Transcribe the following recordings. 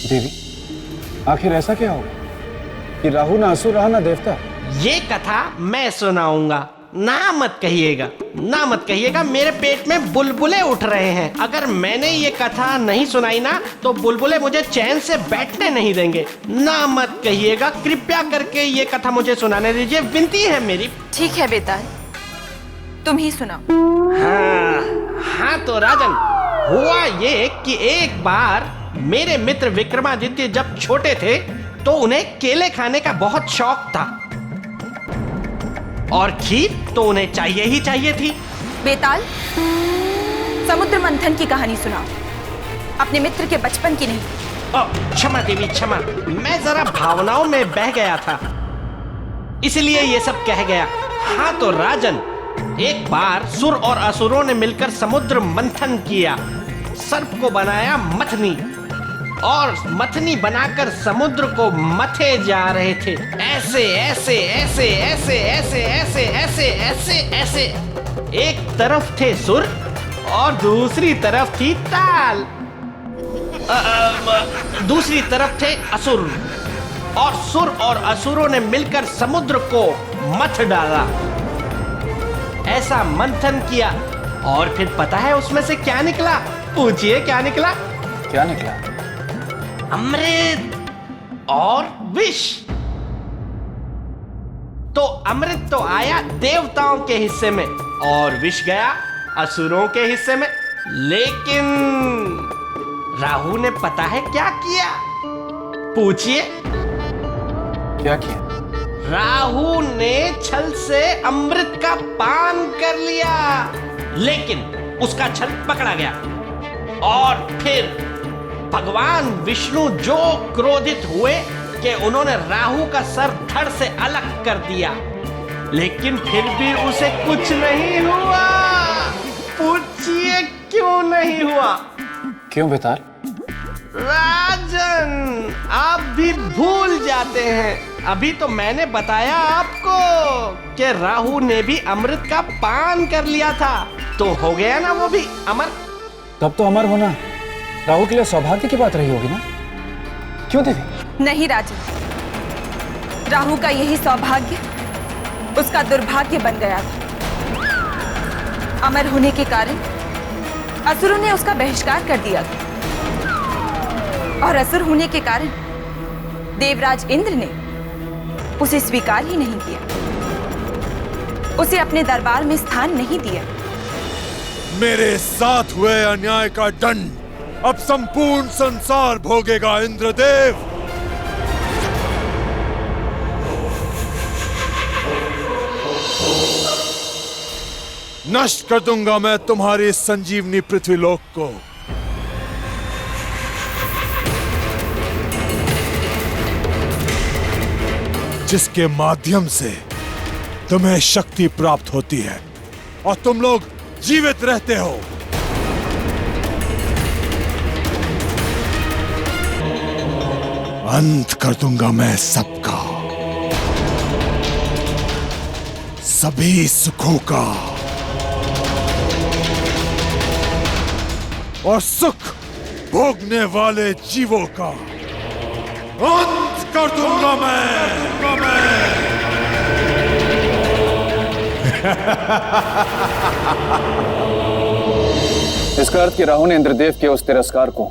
देवी, आखिर ऐसा क्या होगा कि राहु ना असुर रहा ना देवता? ये कथा मैं सुनाऊंगा। ना मत कहिएगा, ना मत कहिएगा, मेरे पेट में बुलबुले उठ रहे हैं। अगर मैंने ये कथा नहीं सुनाई ना तो बुलबुले मुझे चैन से बैठने नहीं देंगे। ना मत कहिएगा, कृपया करके ये कथा मुझे सुनाने दीजिए, विनती है मेरी। ठीक है बेताल, तुम ही सुनाओ। हाँ तो राजन, हुआ ये कि एक बार मेरे मित्र विक्रमादित्य जब छोटे थे तो उन्हें केले खाने का बहुत शौक था और खीर तो उन्हें चाहिए ही चाहिए थी। बेताल, समुद्र मंथन की कहानी सुनाओ, अपने मित्र के बचपन की नहीं। क्षमा देवी क्षमा, मैं जरा भावनाओं में बह गया था, इसलिए ये सब कह गया। हाँ तो राजन, एक बार सुर और असुरों ने मिलकर समुद्र मंथन किया, सर्प को बनाया मथनी और मथनी बनाकर समुद्र को मथे जा रहे थे। ऐसे ऐसे ऐसे ऐसे ऐसे ऐसे ऐसे ऐसे ऐसे एक तरफ थे सुर और दूसरी तरफ थी ताल। दूसरी तरफ थे असुर और सुर और असुरों ने मिलकर समुद्र को मथ डाला। ऐसा मंथन किया और फिर पता है उसमें से क्या निकला? पूछिए क्या निकला? क्या निकला? अमृत और विष। तो अमृत तो आया देवताओं के हिस्से में और विष गया असुरों के हिस्से में। लेकिन राहु ने पता है क्या किया? पूछिए। क्या किया? राहु ने छल से अमृत का पान कर लिया, लेकिन उसका छल पकड़ा गया और फिर भगवान विष्णु जो क्रोधित हुए कि उन्होंने राहु का सर धड़ से अलग कर दिया, लेकिन फिर भी उसे कुछ नहीं हुआ। पूछिए क्यों नहीं हुआ? क्यों बेताल? राजन, आप भी भूल जाते हैं। अभी तो मैंने बताया आपको कि राहु ने भी अमृत का पान कर लिया था, तो हो गया ना वो भी अमर। तब तो अमर होना राहु के लिए सौभाग्य की बात रही होगी ना? क्यों देवी? नहीं राजन, राहु का यही सौभाग्य उसका दुर्भाग्य बन गया था। अमर होने के कारण असुरों ने उसका बहिष्कार कर दिया और असुर होने के कारण देवराज इंद्र ने उसे स्वीकार ही नहीं किया, उसे अपने दरबार में स्थान नहीं दिया। मेरे साथ हुए अन्याय का दंड अब संपूर्ण संसार भोगेगा इंद्रदेव। नष्ट कर दूंगा मैं तुम्हारी संजीवनी पृथ्वीलोक को। जिसके माध्यम से तुम्हें शक्ति प्राप्त होती है और तुम लोग जीवित रहते हो। अंत कर दूंगा मैं सबका, सभी सुखों का, और सुख भोगने वाले जीवों का अंत कर दूंगा मैं। इसका अर्थ कि राहु ने इंद्रदेव के उस तिरस्कार को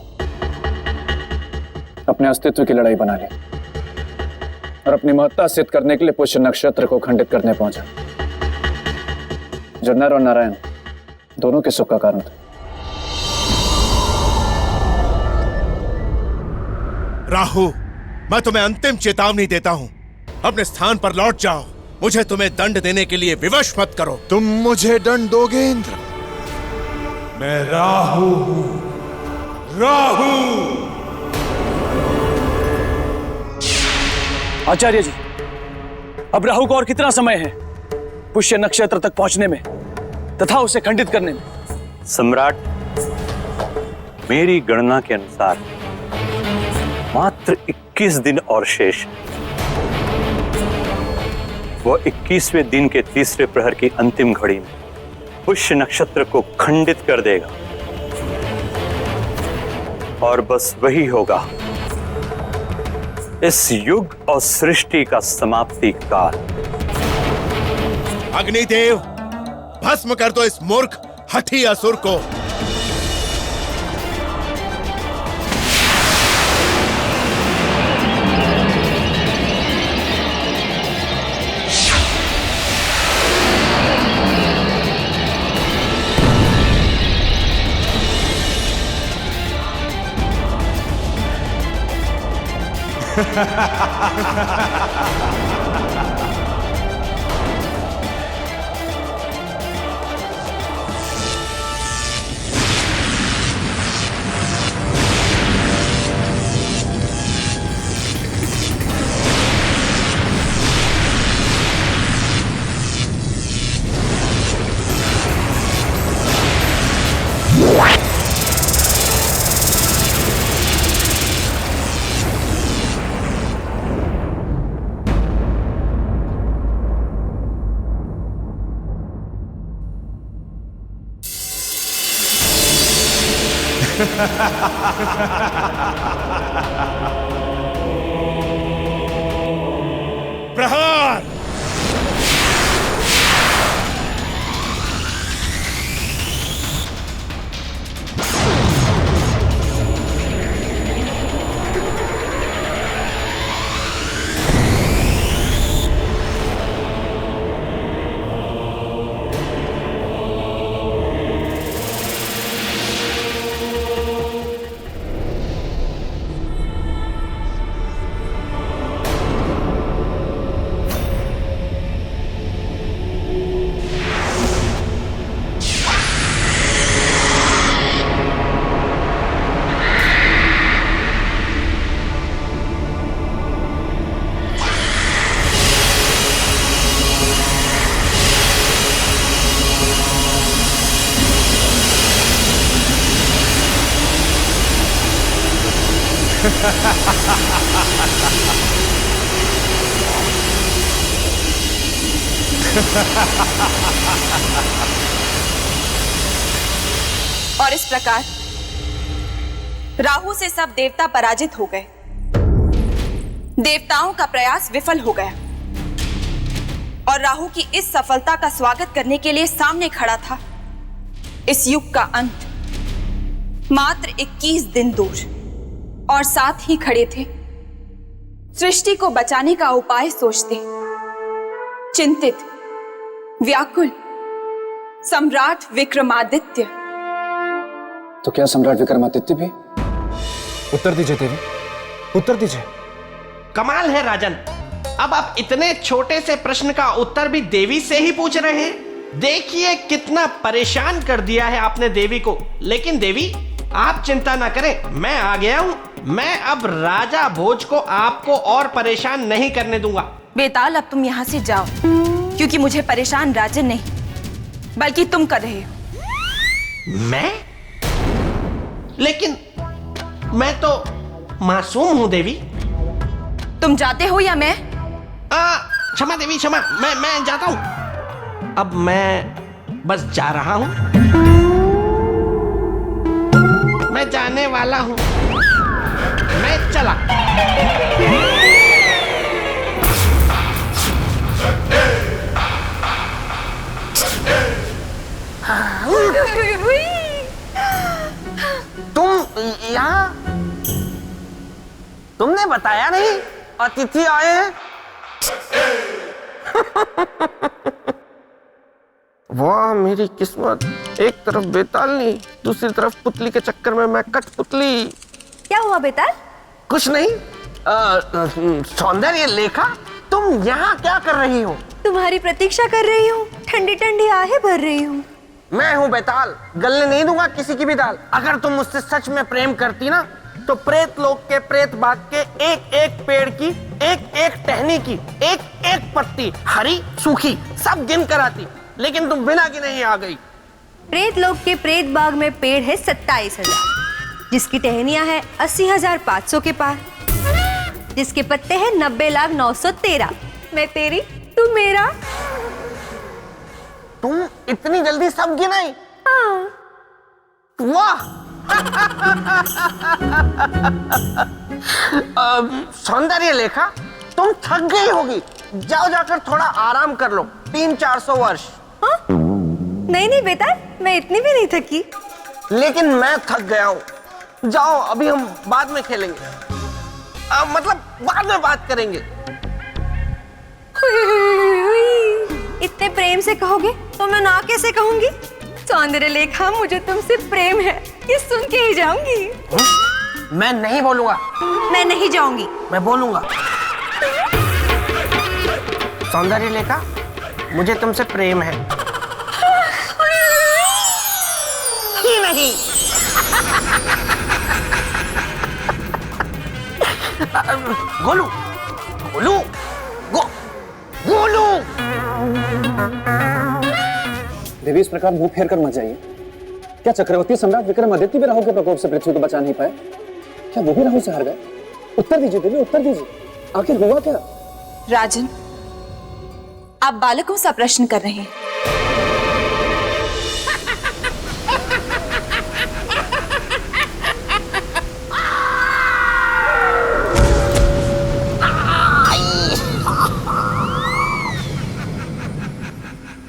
अपने अस्तित्व की लड़ाई बना ली और अपनी महत्ता सिद्ध करने के लिए पुष्य नक्षत्र को खंडित करने पहुंचा, जो नर और नारायण दोनों के सुख का कारण था। राहु, मैं तुम्हें अंतिम चेतावनी देता हूं, अपने स्थान पर लौट जाओ। मुझे तुम्हें दंड देने के लिए विवश मत करो। तुम मुझे दंड दोगे इंद्र? मैं राहु हूं, राहु। आचार्य जी, अब राहु को और कितना समय है पुष्य नक्षत्र तक पहुंचने में तथा उसे खंडित करने में? सम्राट, मेरी गणना के अनुसार मात्र 21 दिन और शेष। वह 21वें दिन के तीसरे प्रहर की अंतिम घड़ी में पुष्य नक्षत्र को खंडित कर देगा और बस वही होगा इस युग और सृष्टि का समाप्ति काल। अग्निदेव, भस्म कर दो इस मूर्ख हठी असुर को। प्रहार। और इस प्रकार राहु से सब देवता पराजित हो गए। देवताओं का प्रयास विफल हो गया और राहु की इस सफलता का स्वागत करने के लिए सामने खड़ा था इस युग का अंत, मात्र 21 दिन दूर, और साथ ही खड़े थे सृष्टि को बचाने का उपाय सोचते, चिंतित, व्याकुल सम्राट विक्रमादित्य। तो क्या सम्राट विक्रमादित्य भी? उत्तर दीजिए देवी, उत्तर दीजिए। कमाल है राजन, अब आप इतने छोटे से प्रश्न का उत्तर भी देवी से ही पूछ रहे हैं। देखिए कितना परेशान कर दिया है आपने देवी को। लेकिन देवी आप चिंता ना करें, मैं आ गया हूं। मैं अब राजा भोज को आपको और परेशान नहीं करने दूंगा। बेताल, अब तुम यहां से जाओ, क्योंकि मुझे परेशान राजन नहीं बल्कि तुम कर रहे हो। मैं? लेकिन मैं तो मासूम हूं देवी। तुम जाते हो या मैं? क्षमा देवी, क्षमा। मैं जाता हूं। अब मैं बस जा रहा हूं। मैं जाने वाला हूं। मैं चला। तुम यहाँ? तुमने बताया नहीं अतिथि आए हैं? वाह मेरी किस्मत, एक तरफ बेतालनी, दूसरी तरफ पुतली के चक्कर में मैं कठपुतली। क्या हुआ बेताल? कुछ नहीं। सौंदर्य लेखा, तुम यहाँ क्या कर रही हो? तुम्हारी प्रतीक्षा कर रही हूँ, ठंडी ठंडी आहें भर रही हूँ। मैं हूँ बेताल, गलने नहीं दूंगा किसी की भी दाल। अगर तुम मुझसे सच में प्रेम करती ना, तो प्रेत लोक के प्रेत बाग के एक एक पेड़ की, एक एक टहनी की, एक एक पत्ती, हरी सूखी, सब गिन कर आती। लेकिन तुम बिना गिने ही आ गई। प्रेत लोक के प्रेत बाग में पेड़ है 27,000, जिसकी टहनियां है 80,500 के पार, जिसके पत्ते हैं 90,913। मैं तेरी, तू मेरा। तुम इतनी जल्दी सब गिनाई? वाह। सौंदर्य लेखा, तुम थक गई होगी, जाओ जाकर थोड़ा आराम कर लो। 300-400 वर्ष। हाँ? नहीं नहीं बेटा, मैं इतनी भी नहीं थकी। लेकिन मैं थक गया हूँ। जाओ, अभी हम बाद में खेलेंगे। मतलब बाद में बात करेंगे। इतने प्रेम से कहोगे तो मैं ना कैसे कहूंगी? सौंदर्य लेखा, मुझे तुमसे प्रेम है, ये सुन के ही जाऊंगी। मैं नहीं बोलूंगा। मैं नहीं जाऊंगी। मैं बोलूंगा। सौंदर्य लेखा, मुझे तुमसे प्रेम है। ही नहीं। गोलू, गोलू, गोलू। देवी, इस प्रकार मुंह फेर कर मत जाइए। क्या चक्रवर्ती सम्राट विक्रमादित्य भी राहु के प्रकोप से पृथ्वी को बचा नहीं पाए? क्या वो भी राहु से हार गए? उत्तर दीजिए देवी, उत्तर दीजिए। आखिर हुआ क्या? राजन, आप बालकों सा प्रश्न कर रहे हैं।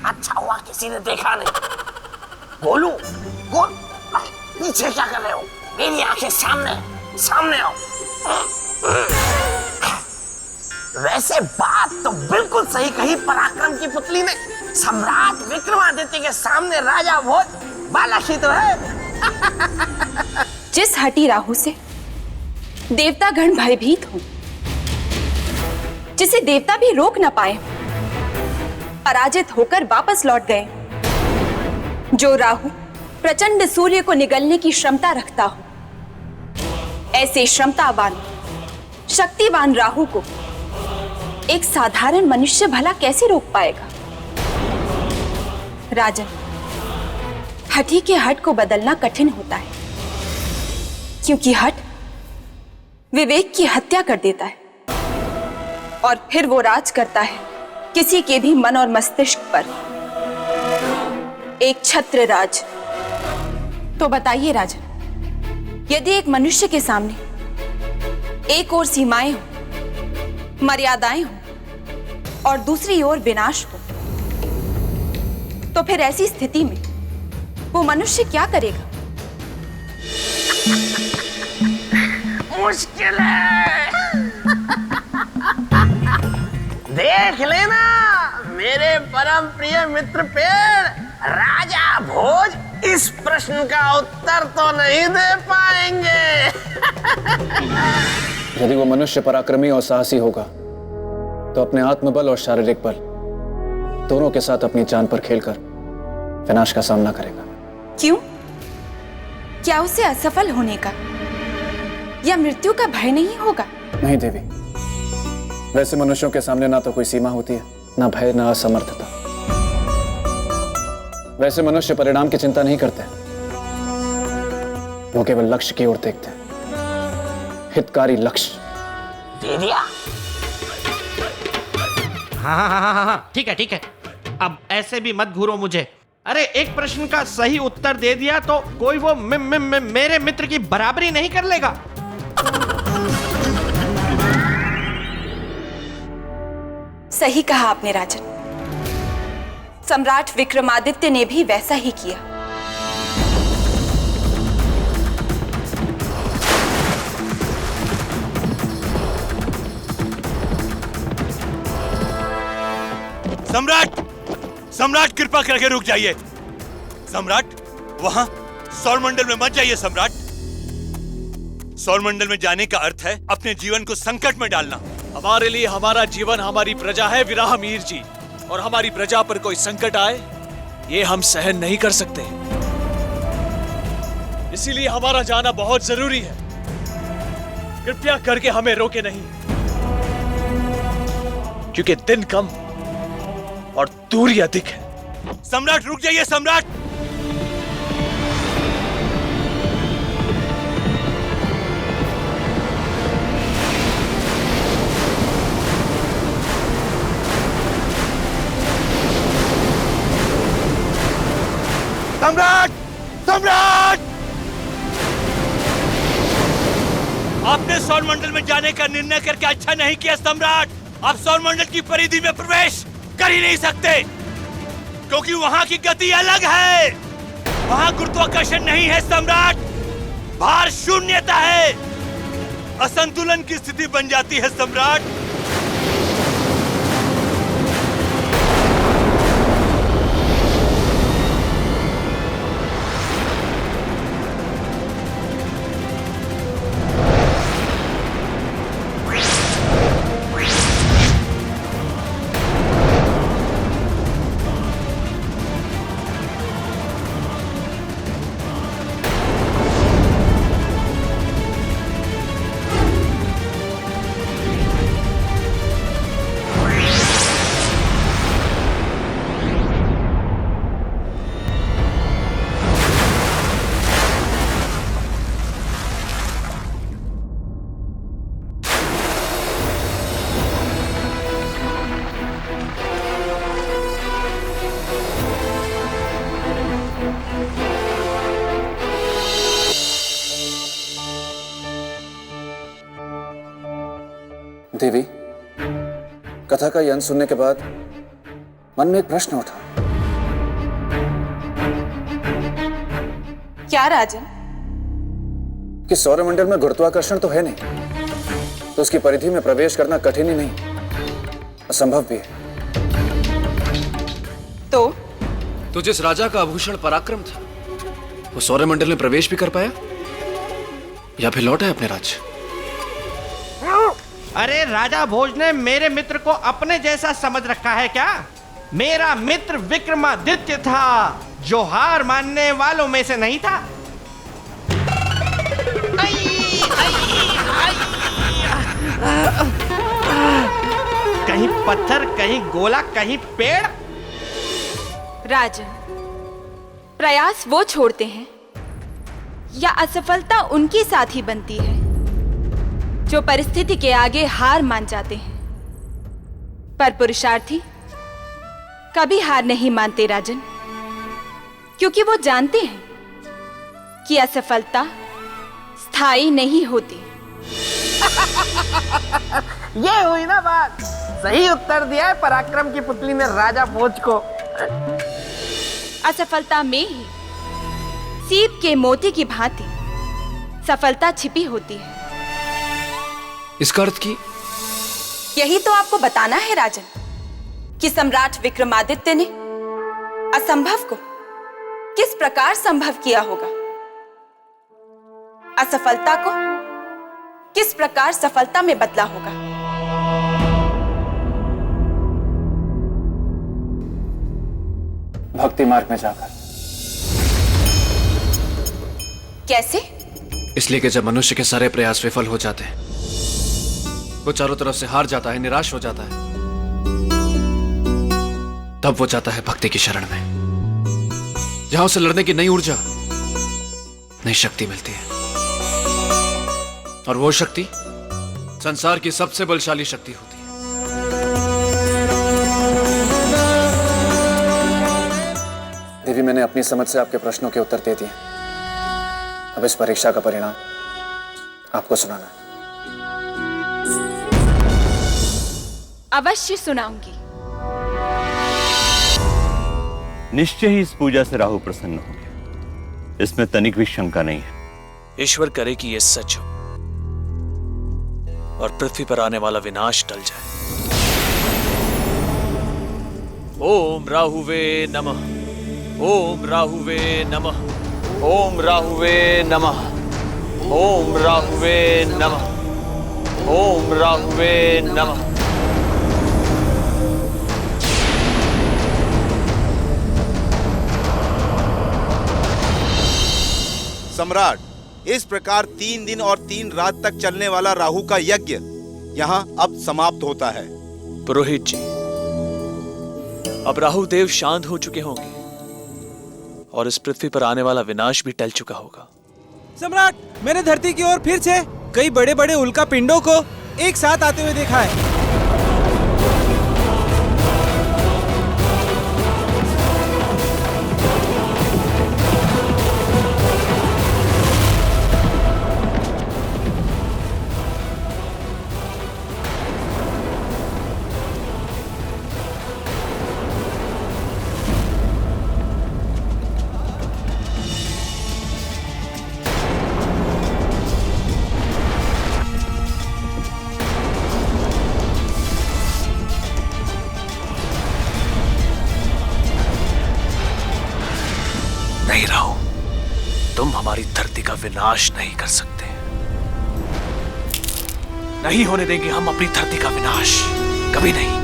अच्छा हुआ किसी ने देखा नहीं। गोलू, गोल, पीछे क्या कर रहे हो? मेरी आंखें सामने, सामने आओ। वैसे बात तो बिल्कुल सही कही पराक्रम की पुतली ने। सम्राट विक्रमादित्य के सामने राजा भोज बालक ही तो है। जिस हटी राहु से देवतागण भयभीत हो, जिसे देवता भी रोक न पाए, पराजित होकर वापस लौट गए। जो राहु प्रचंड सूर्य को निगलने की क्षमता रखता हो, ऐसे क्षमतावान शक्तिवान राहु को एक साधारण मनुष्य भला कैसे रोक पाएगा? राजन, हठी के हट को बदलना कठिन होता है, क्योंकि हट विवेक की हत्या कर देता है और फिर वो राज करता है किसी के भी मन और मस्तिष्क पर, एक छत्र राज। तो बताइए राजन, यदि एक मनुष्य के सामने एक ओर सीमाएं हो, मर्यादाएं हो और दूसरी ओर विनाश हो, तो फिर ऐसी स्थिति में वो मनुष्य क्या करेगा? मुश्किल है। देख लेना मेरे परम प्रिय मित्र पेड़, राजा भोज इस प्रश्न का उत्तर तो नहीं दे पाएंगे। यदि वो मनुष्य पराक्रमी और साहसी होगा तो अपने आत्मबल और शारीरिक बल दोनों के साथ अपनी जान पर खेलकर विनाश का सामना करेगा। क्यों? क्या उसे असफल होने का या मृत्यु का भय नहीं होगा? नहीं देवी, वैसे मनुष्यों के सामने ना तो कोई सीमा होती है, ना भय, ना असमर्थता। वैसे मनुष्य परिणाम की चिंता नहीं करते, वो केवल लक्ष्य की ओर देखते हैं, हितकारी लक्ष्य। दे दिया? हाँ, ठीक है ठीक है। अब ऐसे भी मत घूरो मुझे। अरे एक प्रश्न का सही उत्तर दे दिया तो कोई वो मेरे मित्र की बराबरी नहीं कर लेगा। सही कहा आपने राजन। सम्राट विक्रमादित्य ने भी वैसा ही किया। सम्राट, सम्राट कृपा करके रुक जाइए। सम्राट, वहां सौरमंडल में मत जाइए। सम्राट, सौरमंडल में जाने का अर्थ है अपने जीवन को संकट में डालना। हमारे लिए हमारा जीवन हमारी प्रजा है विराहमीर जी, और हमारी प्रजा पर कोई संकट आए ये हम सहन नहीं कर सकते। इसीलिए हमारा जाना बहुत जरूरी है। कृपया करके हमें रोके नहीं, क्योंकि दिन कम और दूरी अधिक है। सम्राट रुक जाइए। सम्राट, सम्राट, सम्राट, आपने सौर मंडल में जाने का निर्णय करके अच्छा नहीं किया सम्राट। आप सौर मंडल की परिधि में प्रवेश कर ही नहीं सकते, क्योंकि वहां की गति अलग है। वहां गुरुत्वाकर्षण नहीं है सम्राट, भार शून्यता है। असंतुलन की स्थिति बन जाती है सम्राट। देवी, कथा का यह अंत सुनने के बाद मन में एक प्रश्न उठा। क्या राजन? कि सौरमंडल में गुरुत्वाकर्षण तो है नहीं, तो उसकी परिधि में प्रवेश करना कठिन ही नहीं, असंभव भी है। तो जिस राजा का आभूषण पराक्रम था, वो सौरमंडल में प्रवेश भी कर पाया या फिर लौटा है अपने राज्य? अरे राजा भोज ने मेरे मित्र को अपने जैसा समझ रखा है क्या? मेरा मित्र विक्रमादित्य था, जो हार मानने वालों में से नहीं था। कहीं पत्थर, कहीं गोला, कहीं पेड़। राजन, प्रयास वो छोड़ते हैं या असफलता उनकी साथी बनती है जो परिस्थिति के आगे हार मान जाते हैं। पर पुरुषार्थी कभी हार नहीं मानते राजन, क्योंकि वो जानते हैं कि असफलता स्थायी नहीं होती। ये हुई ना बात। सही उत्तर दिया है पराक्रम की पुतली ने राजा भोज को। असफलता में ही सीप के मोती की भांति सफलता छिपी होती है। इसका अर्थ की यही तो आपको बताना है राजन, कि सम्राट विक्रमादित्य ने असंभव को किस प्रकार संभव किया होगा, असफलता को किस प्रकार सफलता में बदला होगा। भक्ति मार्ग में जाकर। कैसे? इसलिए कि जब मनुष्य के सारे प्रयास विफल हो जाते हैं, वो चारों तरफ से हार जाता है, निराश हो जाता है, तब वो जाता है भक्ति की शरण में, जहां उसे लड़ने की नई ऊर्जा, नई शक्ति मिलती है। और वो शक्ति संसार की सबसे बलशाली शक्ति होती है। देवी, मैंने अपनी समझ से आपके प्रश्नों के उत्तर दे दिए। अब इस परीक्षा का परिणाम आपको सुनाना है। अवश्य सुनाऊंगी। निश्चय ही इस पूजा से राहु प्रसन्न हो गया, इसमें तनिक भी शंका नहीं है। ईश्वर करे कि यह सच हो और पृथ्वी पर आने वाला विनाश टल जाए। ओम राहुवे नमः, ओम राहुवे नमः, ओम राहुवे नमः, ओम राहुवे नमः, ओम राहुवे नमः। सम्राट, इस प्रकार 3 दिन और 3 रात तक चलने वाला राहु का यज्ञ यहाँ अब समाप्त होता है। पुरोहित जी, अब राहु देव शांत हो चुके होंगे और इस पृथ्वी पर आने वाला विनाश भी टल चुका होगा। सम्राट, मैंने धरती की ओर फिर से कई बड़े बड़े उल्का पिंडों को एक साथ आते हुए देखा है। विनाश नहीं कर सकते। नहीं होने देंगे हम अपनी धरती का विनाश, कभी नहीं।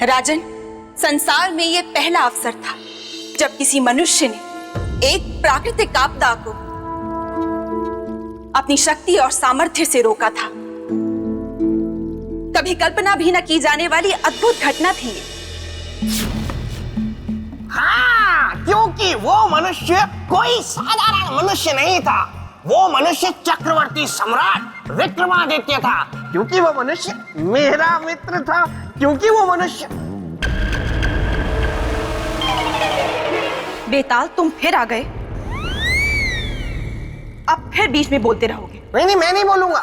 राजन, संसार में यह पहला अवसर था जब किसी मनुष्य ने एक प्राकृतिक आपदा को अपनी शक्ति और सामर्थ्य से रोका था। कभी कल्पना भी न की जाने वाली अद्भुत घटना थी ये। हाँ, क्योंकि वो मनुष्य कोई साधारण मनुष्य नहीं था। वो मनुष्य चक्रवर्ती सम्राट विक्रमादित्य था। क्योंकि वो मनुष्य मेरा मित्र था। क्योंकि वो मनुष्य। बेताल, तुम फिर आ गए। अब फिर बीच में बोलते रहोगे। नहीं, मैं नहीं बोलूंगा।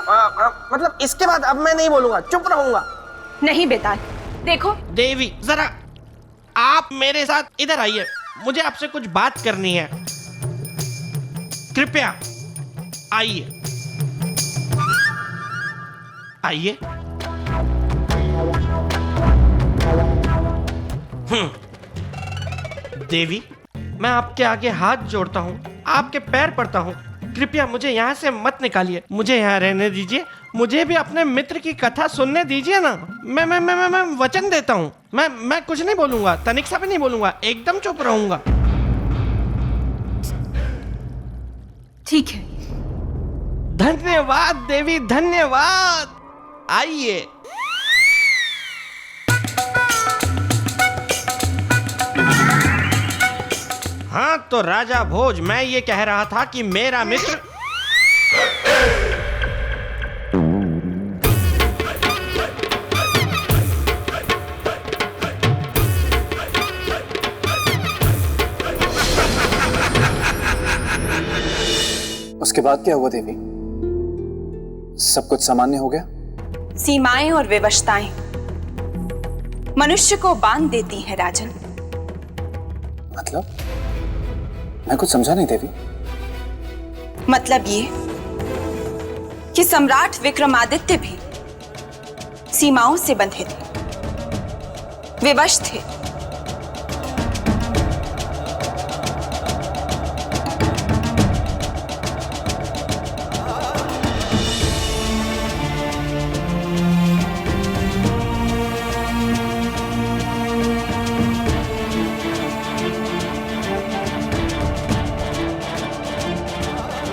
मतलब इसके बाद अब मैं नहीं बोलूंगा, चुप रहूंगा। नहीं बेताल, देखो। देवी, जरा आप मेरे साथ इधर आइए। मुझे आपसे कुछ बात करनी है। कृपया आइए। आइए। देवी, मैं आपके आगे हाथ जोड़ता हूँ, आपके पैर पड़ता हूँ। कृपया मुझे यहाँ से मत निकालिए। मुझे यहाँ रहने दीजिए। मुझे भी अपने मित्र की कथा सुनने दीजिए ना। मैं वचन देता हूँ। मैं कुछ नहीं बोलूंगा, तनिक सा भी नहीं बोलूंगा, एकदम चुप रहूंगा। ठीक है। धन्यवाद देवी, धन्यवाद। आइए। हाँ तो राजा भोज, मैं ये कह रहा था कि मेरा मित्र उसके बाद क्या हुआ देवी? सब कुछ सामान्य हो गया? सीमाएं और विवशताएं मनुष्य को बांध देती हैं राजन। मतलब? मैं कुछ समझा नहीं देवी। मतलब ये कि सम्राट विक्रमादित्य भी सीमाओं से बंधे थे, विवश थे।